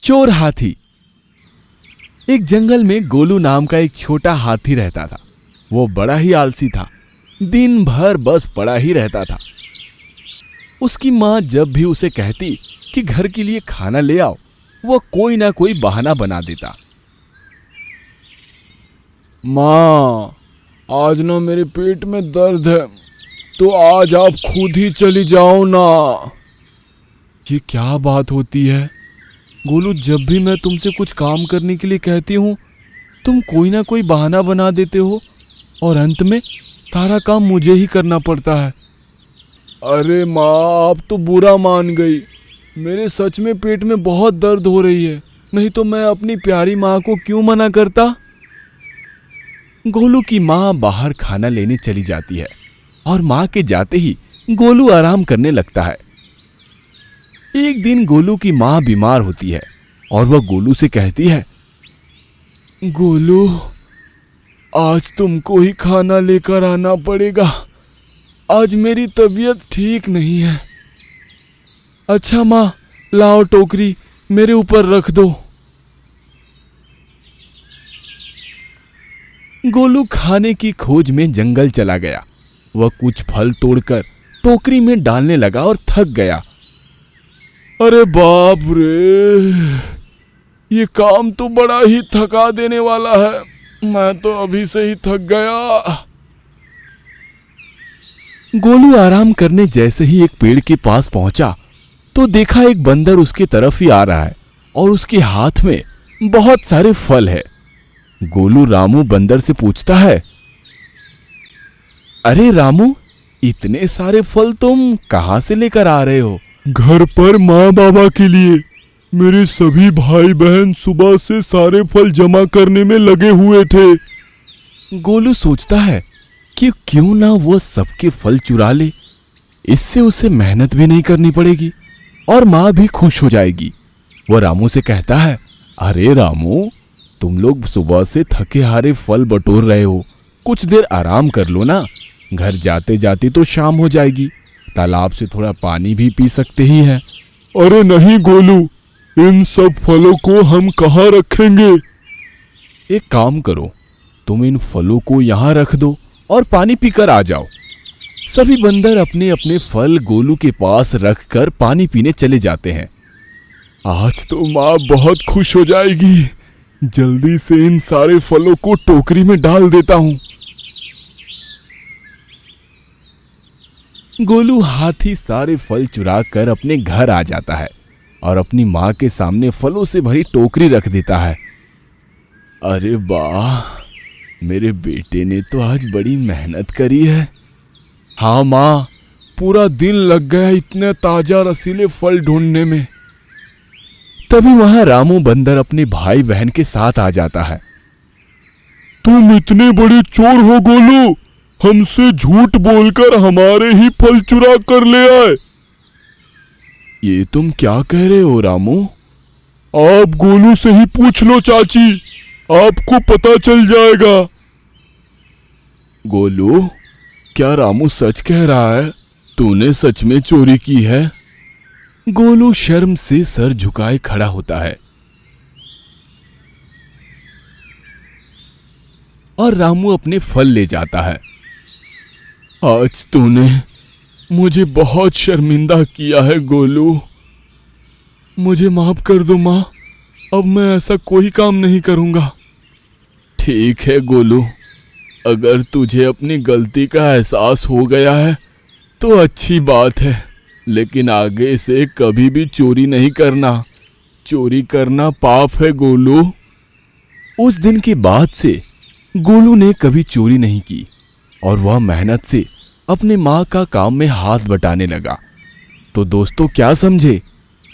चोर हाथी। एक जंगल में गोलू नाम का एक छोटा हाथी रहता था। वो बड़ा ही आलसी था, दिन भर बस पड़ा ही रहता था। उसकी माँ जब भी उसे कहती कि घर के लिए खाना ले आओ, वो कोई ना कोई बहाना बना देता। माँ, आज ना मेरे पेट में दर्द है, तो आज आप खुद ही चली जाओ ना। ये क्या बात होती है गोलू, जब भी मैं तुमसे कुछ काम करने के लिए कहती हूँ तुम कोई ना कोई बहाना बना देते हो और अंत में सारा काम मुझे ही करना पड़ता है। अरे माँ, आप तो बुरा मान गई। मेरे सच में पेट में बहुत दर्द हो रही है, नहीं तो मैं अपनी प्यारी माँ को क्यों मना करता। गोलू की माँ बाहर खाना लेने चली जाती है और माँ के जाते ही गोलू आराम करने लगता है। एक दिन गोलू की माँ बीमार होती है और वह गोलू से कहती है, गोलू, आज तुमको ही खाना लेकर आना पड़ेगा। आज मेरी तबीयत ठीक नहीं है। अच्छा माँ, लाओ टोकरी मेरे ऊपर रख दो। गोलू खाने की खोज में जंगल चला गया। वह कुछ फल तोड़कर टोकरी में डालने लगा और थक गया। अरे बाप रे, ये काम तो बड़ा ही थका देने वाला है। मैं तो अभी से ही थक गया। गोलू आराम करने जैसे ही एक पेड़ के पास पहुंचा तो देखा एक बंदर उसकी तरफ ही आ रहा है और उसके हाथ में बहुत सारे फल है। गोलू रामू बंदर से पूछता है, अरे रामू, इतने सारे फल तुम कहां से लेकर आ रहे हो? घर पर माँ बाबा के लिए। मेरे सभी भाई बहन सुबह से सारे फल जमा करने में लगे हुए थे। गोलू सोचता है कि क्यों ना वो सबके फल चुरा ले, इससे उसे मेहनत भी नहीं करनी पड़ेगी और माँ भी खुश हो जाएगी। वो रामू से कहता है, अरे रामू, तुम लोग सुबह से थके हारे फल बटोर रहे हो, कुछ देर आराम कर लो ना। घर जाते जाते तो शाम हो जाएगी, तालाब से थोड़ा पानी भी पी सकते ही हैं। अरे नहीं गोलू, इन सब फलों को हम कहाँ रखेंगे? एक काम करो, तुम इन फलों को यहाँ रख दो और पानी पीकर आ जाओ। सभी बंदर अपने अपने फल गोलू के पास रखकर पानी पीने चले जाते हैं। आज तो माँ बहुत खुश हो जाएगी। जल्दी से इन सारे फलों को टोकरी में डाल देता हूँ। गोलू हाथी सारे फल चुरा कर अपने घर आ जाता है और अपनी माँ के सामने फलों से भरी टोकरी रख देता है। अरे वाह, मेरे बेटे ने तो आज बड़ी मेहनत करी है। हाँ माँ, पूरा दिन लग गया इतने ताजा रसीले फल ढूंढने में। तभी वहां रामू बंदर अपने भाई बहन के साथ आ जाता है। तुम इतने बड़े चोर हो गोलू, हमसे झूठ बोलकर हमारे ही फल चुरा कर ले आए। ये तुम क्या कह रहे हो रामू? आप गोलू से ही पूछ लो चाची, आपको पता चल जाएगा। गोलू, क्या रामू सच कह रहा है? तूने सच में चोरी की है? गोलू शर्म से सर झुकाए खड़ा होता है और रामू अपने फल ले जाता है। आज तूने मुझे बहुत शर्मिंदा किया है गोलू। मुझे माफ कर दो माँ, अब मैं ऐसा कोई काम नहीं करूँगा। ठीक है गोलू, अगर तुझे अपनी गलती का एहसास हो गया है तो अच्छी बात है, लेकिन आगे से कभी भी चोरी नहीं करना। चोरी करना पाप है गोलू। उस दिन के बाद से गोलू ने कभी चोरी नहीं की और वह मेहनत से अपने माँ का काम में हाथ बटाने लगा। तो दोस्तों, क्या समझे?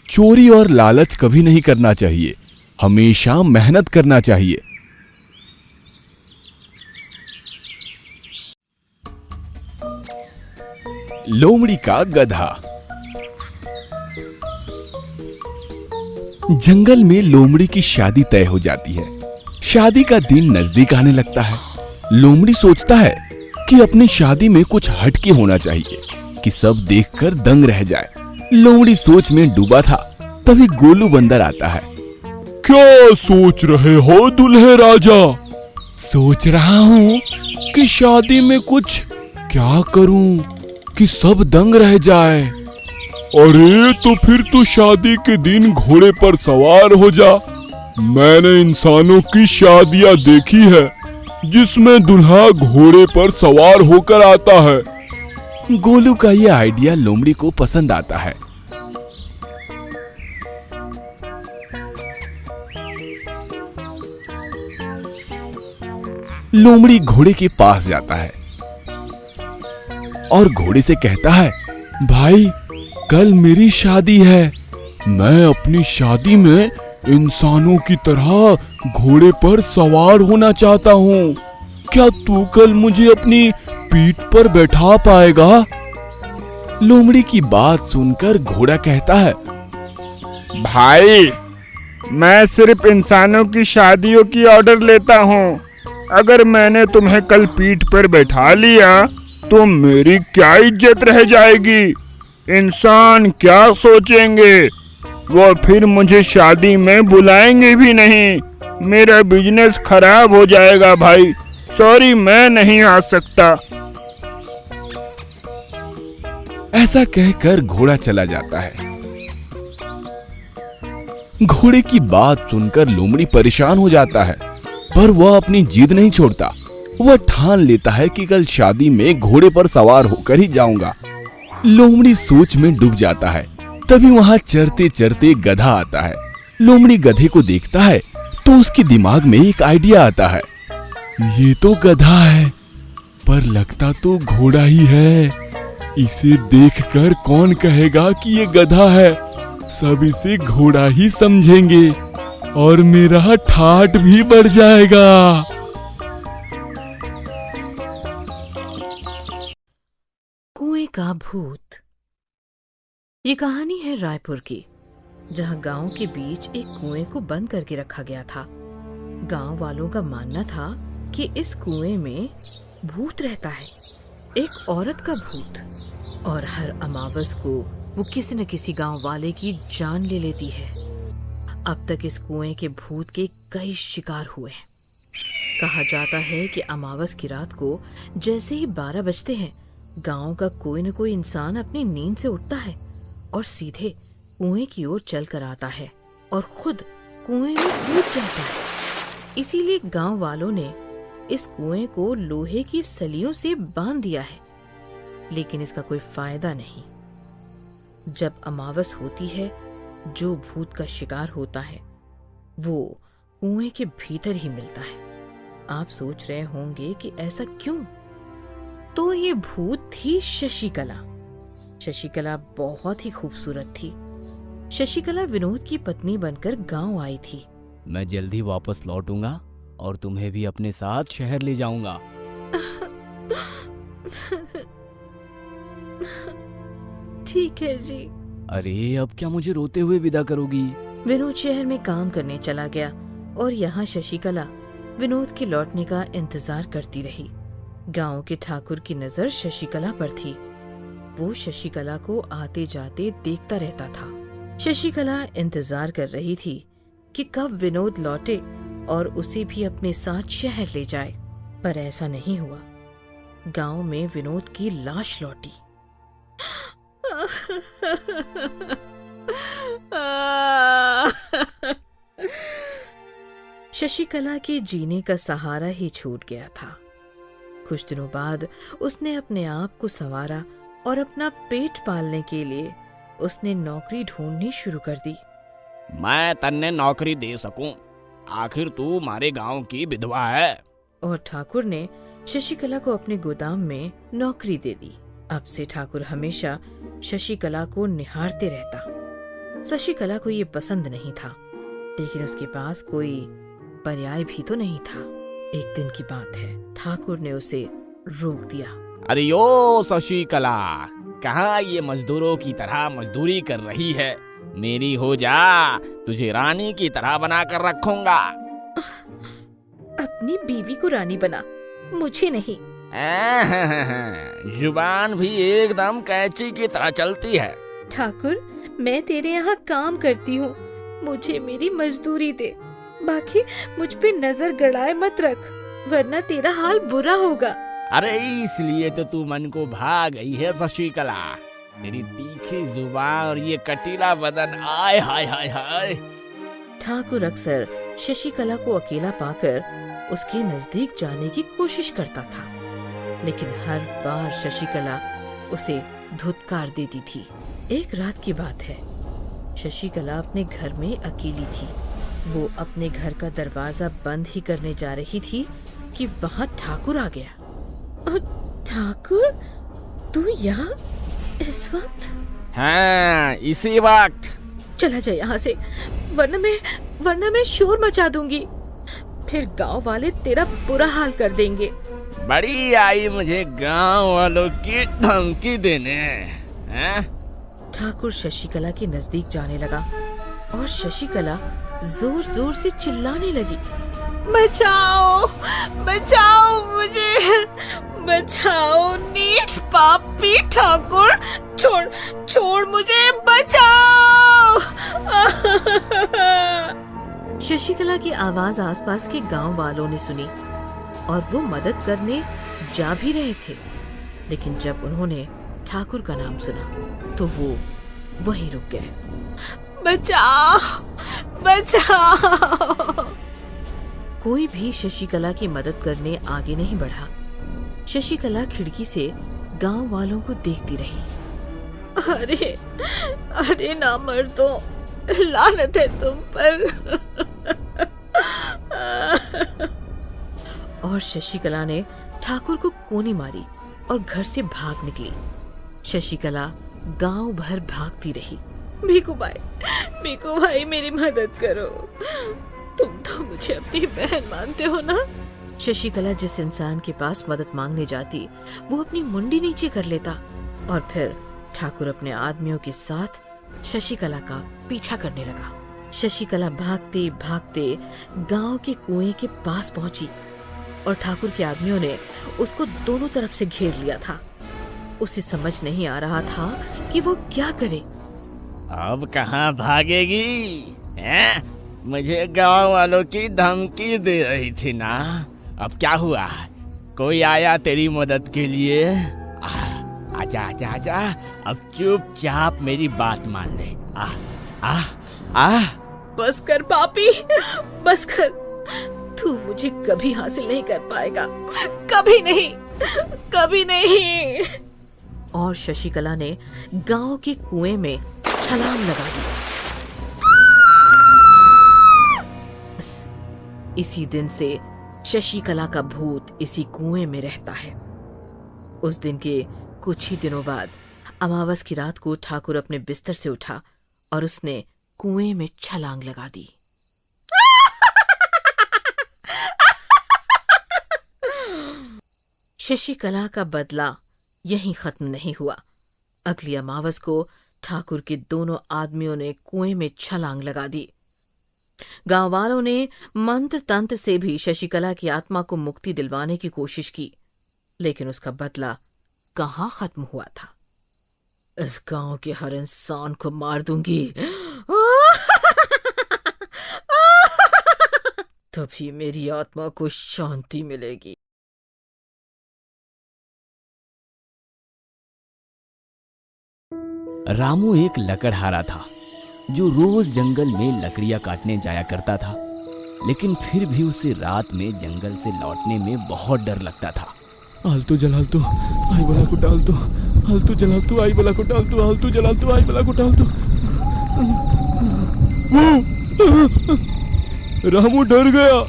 चोरी और लालच कभी नहीं करना चाहिए, हमेशा मेहनत करना चाहिए। लोमड़ी का गधा। जंगल में लोमड़ी की शादी तय हो जाती है। शादी का दिन नजदीक आने लगता है। लोमड़ी सोचता है कि अपनी शादी में कुछ हटके होना चाहिए कि सब देखकर दंग रह जाए। लोमड़ी सोच में डूबा था, तभी गोलू बंदर आता है। क्या सोच रहे हो दुल्हे राजा? सोच रहा हूँ कि शादी में कुछ क्या करूँ कि सब दंग रह जाए। अरे तो फिर तो शादी के दिन घोड़े पर सवार हो जा। मैंने इंसानों की शादियाँ देखी है जिसमें दूल्हा घोड़े पर सवार होकर आता है। गोलू का ये आइडिया लोमड़ी को पसंद आता है। लोमड़ी घोड़े के पास जाता है और घोड़े से कहता है, भाई कल मेरी शादी है। मैं अपनी शादी में इंसानों की तरह घोड़े पर सवार होना चाहता हूँ। क्या तू कल मुझे अपनी पीठ पर बैठा पाएगा? लोमड़ी की बात सुनकर घोड़ा कहता है, भाई मैं सिर्फ इंसानों की शादियों की ऑर्डर लेता हूँ। अगर मैंने तुम्हें कल पीठ पर बैठा लिया तो मेरी क्या इज्जत रह जाएगी? इंसान क्या सोचेंगे? वो फिर मुझे शादी में बुलाएंगे भी नहीं। मेरा बिजनेस खराब हो जाएगा भाई। सॉरी, मैं नहीं आ सकता। ऐसा कहकर घोड़ा चला जाता है। घोड़े की बात सुनकर लोमड़ी परेशान हो जाता है, पर वह अपनी जिद नहीं छोड़ता। वह ठान लेता है कि कल शादी में घोड़े पर सवार होकर ही जाऊंगा। लोमड़ी सोच में डूब जाता है। तभी वहां चरते चरते गधा आता है। लोमड़ी गधे को देखता है तो उसके दिमाग में एक आइडिया आता है। ये तो गधा है, पर लगता तो घोड़ा ही है। इसे देखकर कौन कहेगा कि ये गधा है? सब इसे घोड़ा ही समझेंगे और मेरा ठाट भी बढ़ जाएगा। कुएं का भूत। ये कहानी है रायपुर की, जहां गांव के बीच एक कुएं को बंद करके रखा गया था। गांव वालों का मानना था कि इस कुएं में भूत रहता है, एक औरत का भूत, और हर अमावस को वो किसी न किसी गांव वाले की जान ले लेती है। अब तक इस कुएं के भूत के कई शिकार हुए हैं। कहा जाता है कि अमावस की रात को जैसे ही 12 बजते हैं, गांव का कोई न कोई इंसान अपनी नींद से उठता है और सीधे कुएं की ओर चल कर आता है और खुद कुएं में कूद जाता है। इसीलिए गांव वालों ने इस कुएं को लोहे की सलियों से बांध दिया है, लेकिन इसका कोई फायदा नहीं। जब अमावस होती है, जो भूत का शिकार होता है वो कुएं के भीतर ही मिलता है। आप सोच रहे होंगे कि ऐसा क्यों? तो ये भूत थी शशिकला। शशिकला बहुत ही खूबसूरत थी। शशिकला विनोद की पत्नी बनकर गांव आई थी। मैं जल्दी वापस लौटूंगा और तुम्हें भी अपने साथ शहर ले जाऊंगा। ठीक है जी। अरे अब क्या मुझे रोते हुए विदा करोगी? विनोद शहर में काम करने चला गया और यहाँ शशिकला विनोद के लौटने का इंतजार करती रही। गांव के ठाकुर की नजर शशिकला पर थी। वो शशिकला को आते जाते देखता रहता था। शशिकला इंतजार कर रही थी कि कब विनोद लौटे और उसे भी अपने साथ शहर ले जाए, पर ऐसा नहीं हुआ। गांव में विनोद की लाश लौटी। शशिकला के जीने का सहारा ही छूट गया था। कुछ दिनों बाद उसने अपने आप को संवारा और अपना पेट पालने के लिए उसने नौकरी ढूंढनी शुरू कर दी। मैं तन्ने नौकरी दे सकूं, आखिर तू हमारे गांव की विधवा है। और ठाकुर ने शशिकला को अपने गोदाम में नौकरी दे दी। अब से ठाकुर हमेशा शशिकला को निहारते रहता। शशिकला को ये पसंद नहीं था, लेकिन उसके पास कोई पर्याय भी तो नहीं था। एक दिन की बात है, ठाकुर ने उसे रोक दिया। अरे ओ शशिकला, कहाँ ये मजदूरों की तरह मजदूरी कर रही है? मेरी हो जा, तुझे रानी की तरह बना कर रखूंगा। अपनी बीवी को रानी बना, मुझे नहीं। जुबान भी एकदम कैंची की तरह चलती है। ठाकुर, मैं तेरे यहाँ काम करती हूँ, मुझे मेरी मजदूरी दे, बाकी मुझ पे नजर गड़ाए मत रख, वरना तेरा हाल बुरा होगा। अरे इसलिए तो तू मन को भा गई है शशिकला। तेरी तीखी जुबान और ये कटीला बदन, आय हाय हाय हाय। ठाकुर अक्सर शशिकला को अकेला पाकर उसके नजदीक जाने की कोशिश करता था, लेकिन हर बार शशिकला उसे धुतकार देती थी। एक रात की बात है, शशिकला अपने घर में अकेली थी। वो अपने घर का दरवाजा बंद ही करने जा रही थी कि वहाँ ठाकुर आ गया। ठाकुर, तू यहाँ इस वक्त? हाँ, इसी वक्त। चला जा यहाँ से, वरना मैं शोर मचा दूंगी, फिर गांव वाले तेरा बुरा हाल कर देंगे। बड़ी आई मुझे गांव वालों की धमकी देने, हैं? ठाकुर शशिकला के नजदीक जाने लगा और शशिकला जोर जोर से चिल्लाने लगी, बचाओ, बचाओ मुझे, बचाओ नीच पापी ठाकुर, छोड़ मुझे, बचाओ। शशिकला की आवाज आसपास के गांव वालों ने सुनी और वो मदद करने जा भी रहे थे, लेकिन जब उन्होंने ठाकुर का नाम सुना तो वो वहीं रुक गए। बचाओ, बचाओ। कोई भी शशिकला की मदद करने आगे नहीं बढ़ा। शशिकला खिड़की से गांव वालों को देखती रही। अरे ना मर्दों, लानत है तुम पर। और शशिकला ने ठाकुर को कोनी मारी और घर से भाग निकली। शशिकला गांव भर भागती रही। भीखू भाई मेरी मदद करो, तुम तो मुझे अपनी बहन मानते हो ना। शशिकला जिस इंसान के पास मदद मांगने जाती, वो अपनी मुंडी नीचे कर लेता और फिर ठाकुर अपने आदमियों के साथ शशिकला का पीछा करने लगा। शशिकला भागते भागते गांव के कुएं के पास पहुंची और ठाकुर के आदमियों ने उसको दोनों तरफ से घेर लिया था। उसे समझ नहीं आ रहा था कि वो क्या करे। अब कहाँ भागेगी, हैं? मुझे गांव वालों की धमकी दे रही थी ना, अब क्या हुआ? कोई आया तेरी मदद के लिए? आजा आजा आजा, अब चुपचाप मेरी बात मान ले। बस कर पापी, बस कर, तू मुझे कभी हासिल नहीं कर पाएगा, कभी नहीं, कभी नहीं। और शशिकला ने गांव के कुएं में छलांग लगा दी। इसी दिन से शशिकला का भूत इसी कुएं में रहता है। उस दिन के कुछ ही दिनों बाद अमावस की रात को ठाकुर अपने बिस्तर से उठा और उसने कुएं में छलांग लगा दी। शशिकला का बदला यहीं खत्म नहीं हुआ। अगली अमावस को ठाकुर के दोनों आदमियों ने कुएं में छलांग लगा दी। गांव वालों ने मंत्र तंत्र से भी शशिकला की आत्मा को मुक्ति दिलवाने की कोशिश की, लेकिन उसका बदला कहाँ खत्म हुआ था। इस गांव के हर इंसान को मार दूंगी, तभी मेरी आत्मा को शांति मिलेगी। रामू एक लकड़हारा था जो रोज जंगल में लकड़ियां काटने जाया करता था, लेकिन फिर भी उसे रात में जंगल से लौटने में बहुत डर लगता था। आलतू जलालतू आई बला को डालतू, आलतू जलालतू आई बला को डालतू, आलतू जलालतू आई बला को डालतू। रामू डर गया।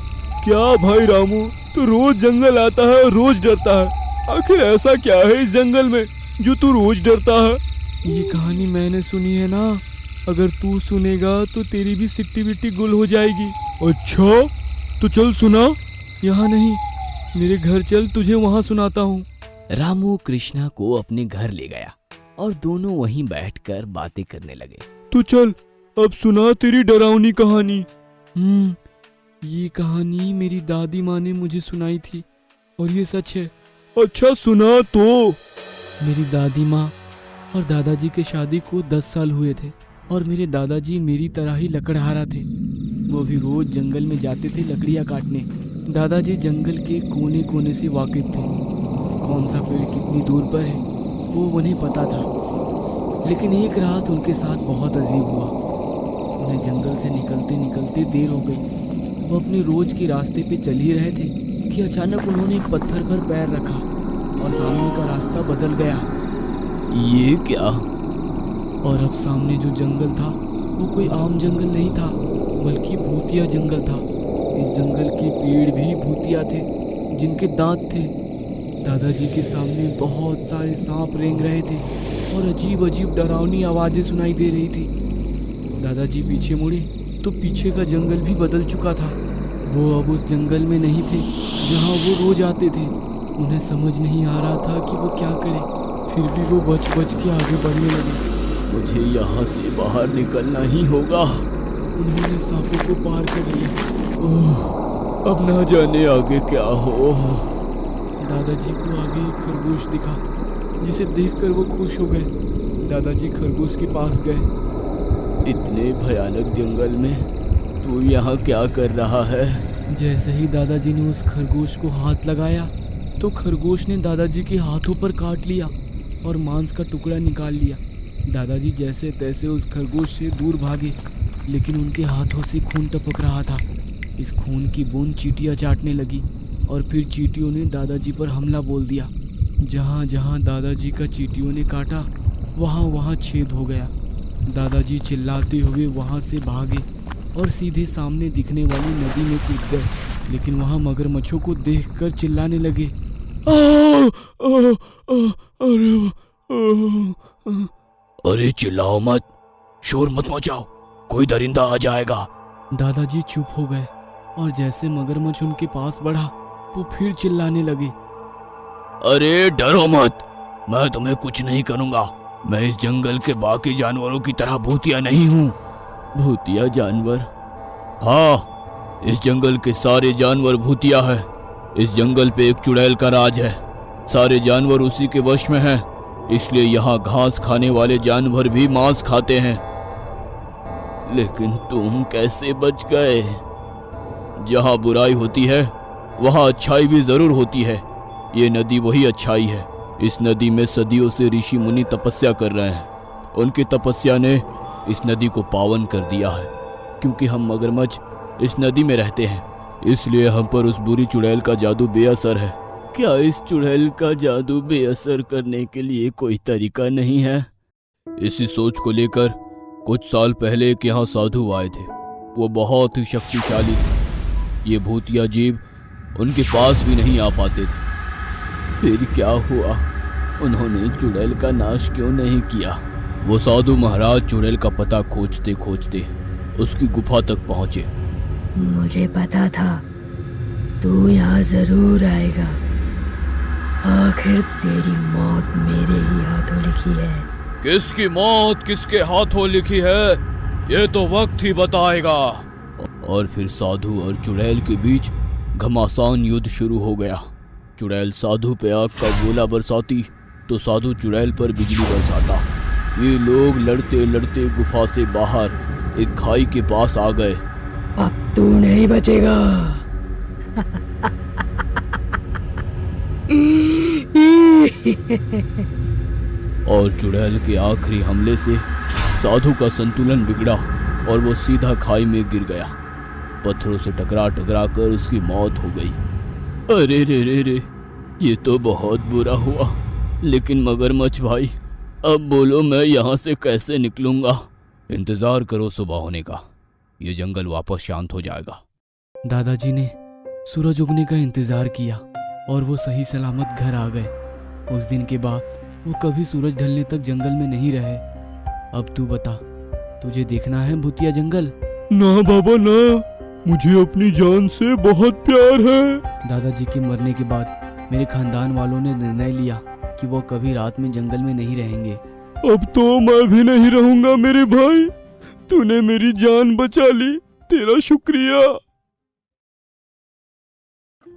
क्या भाई रामू, तू रोज जंगल आता है और रोज डरता है, आखिर ऐसा क्या है इस जंगल में जो तू रोज डरता है? ये कहानी मैंने सुनी है ना, अगर तू सुनेगा तो तेरी भी सिट्टी बिट्टी गुल हो जाएगी। अच्छा तो चल सुना। यहाँ नहीं, मेरे घर चल, तुझे वहाँ सुनाता हूँ। रामू कृष्णा को अपने घर ले गया और दोनों वहीं बैठकर बातें करने लगे। तू चल अब सुना तेरी डरावनी कहानी। ये कहानी मेरी दादी माँ ने मुझे सुनाई थी और ये सच है। अच्छा सुना तो। मेरी दादी माँ और दादाजी के शादी को 10 साल हुए थे और मेरे दादाजी मेरी तरह ही लकड़हारा थे। वो भी रोज जंगल में जाते थे लकड़ियाँ काटने। दादाजी जंगल के कोने कोने से वाकिफ थे। कौन सा पेड़ कितनी दूर पर है वो उन्हें पता था। लेकिन एक रात उनके साथ बहुत अजीब हुआ। उन्हें जंगल से निकलते निकलते देर हो गई। वो अपने रोज के रास्ते पे चल ही रहे थे कि अचानक उन्होंने एक पत्थर पर पैर रखा और सामने का रास्ता बदल गया। ये क्या? और अब सामने जो जंगल था वो कोई आम जंगल नहीं था, बल्कि भूतिया जंगल था। इस जंगल के पेड़ भी भूतिया थे, जिनके दांत थे। दादाजी के सामने बहुत सारे सांप रेंग रहे थे और अजीब अजीब डरावनी आवाज़ें सुनाई दे रही थी। दादाजी पीछे मुड़े तो पीछे का जंगल भी बदल चुका था। वो अब उस जंगल में नहीं थे जहाँ वो रोज आते थे। उन्हें समझ नहीं आ रहा था कि वो क्या करें, फिर भी वो बच बच के आगे बढ़ने लगे। मुझे यहाँ से बाहर निकलना ही होगा। उन्होंने सांपों को पार कर लिया। ओह, अब ना जाने आगे क्या हो। दादाजी को आगे एक खरगोश दिखा, जिसे देखकर वो खुश हो गए। दादाजी खरगोश के पास गए। इतने भयानक जंगल में तू यहाँ क्या कर रहा है? जैसे ही दादाजी ने उस खरगोश को हाथ लगाया तो खरगोश ने दादाजी के हाथों पर काट लिया और मांस का टुकड़ा निकाल लिया। दादाजी जैसे तैसे उस खरगोश से दूर भागे, लेकिन उनके हाथों से खून टपक रहा था। इस खून की बूंद चींटियां चाटने लगी और फिर चींटियों ने दादाजी पर हमला बोल दिया। जहाँ जहाँ दादाजी का चींटियों ने काटा वहाँ वहाँ छेद हो गया। दादाजी चिल्लाते हुए वहाँ से भागे और सीधे सामने दिखने वाली नदी में कूद गए, लेकिन वहाँ मगरमच्छों को देखकर चिल्लाने लगे। अरे चिल्लाओ मत, शोर मत मचाओ, कोई दरिंदा आ जाएगा। दादाजी चुप हो गए और जैसे मगरमच्छ उनके पास बढ़ा वो फिर चिल्लाने लगे। अरे डरो मत, मैं तुम्हें कुछ नहीं करूँगा। मैं इस जंगल के बाकी जानवरों की तरह भूतिया नहीं हूँ। भूतिया जानवर? हाँ, इस जंगल के सारे जानवर भूतिया है। इस जंगल पे एक चुड़ैल का राज है। सारे जानवर उसी के वश में हैं, इसलिए यहाँ घास खाने वाले जानवर भी मांस खाते हैं। लेकिन तुम कैसे बच गए? जहाँ बुराई होती है वहाँ अच्छाई भी जरूर होती है। ये नदी वही अच्छाई है। इस नदी में सदियों से ऋषि मुनि तपस्या कर रहे हैं। उनकी तपस्या ने इस नदी को पावन कर दिया है। क्योंकि हम मगरमच्छ इस नदी में रहते हैं, इसलिए हम पर उस बुरी चुड़ैल का जादू बेअसर है। क्या इस चुड़ैल का जादू बेअसर करने के लिए कोई तरीका नहीं है? इसी सोच को लेकर कुछ साल पहले एक यहाँ साधु आए थे। वो बहुत ही शक्तिशाली थे। ये भूतिया जीव उनके पास भी नहीं आ पाते थे। फिर क्या हुआ? उन्होंने चुड़ैल का नाश क्यों नहीं किया? वो साधु महाराज चुड़ैल का पता खोजते खोजते उसकी गुफा तक पहुंचे। मुझे पता था तू यहाँ जरूर आएगा। आखिर तेरी मौत मेरे ही हाथों लिखी है। किसकी मौत किसके हाथों लिखी है, ये तो वक्त ही बताएगा। और फिर साधु और चुड़ैल के बीच घमासान युद्ध शुरू हो गया। चुड़ैल साधु पे आग का गोला बरसाती तो साधु चुड़ैल पर बिजली बरसाता। ये लोग लड़ते लड़ते गुफा से बाहर एक खाई के पास आ गए। अब तू नहीं बचेगा। और चुड़ैल के आखिरी हमले से साधु का संतुलन बिगड़ा और वो सीधा खाई में गिर गया। पत्थरों से टकरा टकरा कर उसकी मौत हो गई। अरे रे रे रे, ये तो बहुत बुरा हुआ। लेकिन मगरमच्छ भाई, अब बोलो मैं यहाँ से कैसे निकलूंगा? इंतजार करो सुबह होने का, ये जंगल वापस शांत हो जाएगा। दादाजी ने सूरज उगने का इंतजार किया और वो सही सलामत घर आ गए। उस दिन के बाद वो कभी सूरज ढलने तक जंगल में नहीं रहे। अब तू बता, तुझे देखना है भूतिया जंगल? ना बाबा ना, मुझे अपनी जान से बहुत प्यार है। दादाजी के मरने के बाद मेरे खानदान वालों ने निर्णय लिया कि वो कभी रात में जंगल में नहीं रहेंगे। अब तो मैं भी नहीं रहूंगा मेरे भाई। तूने मेरी जान बचा ली, तेरा शुक्रिया।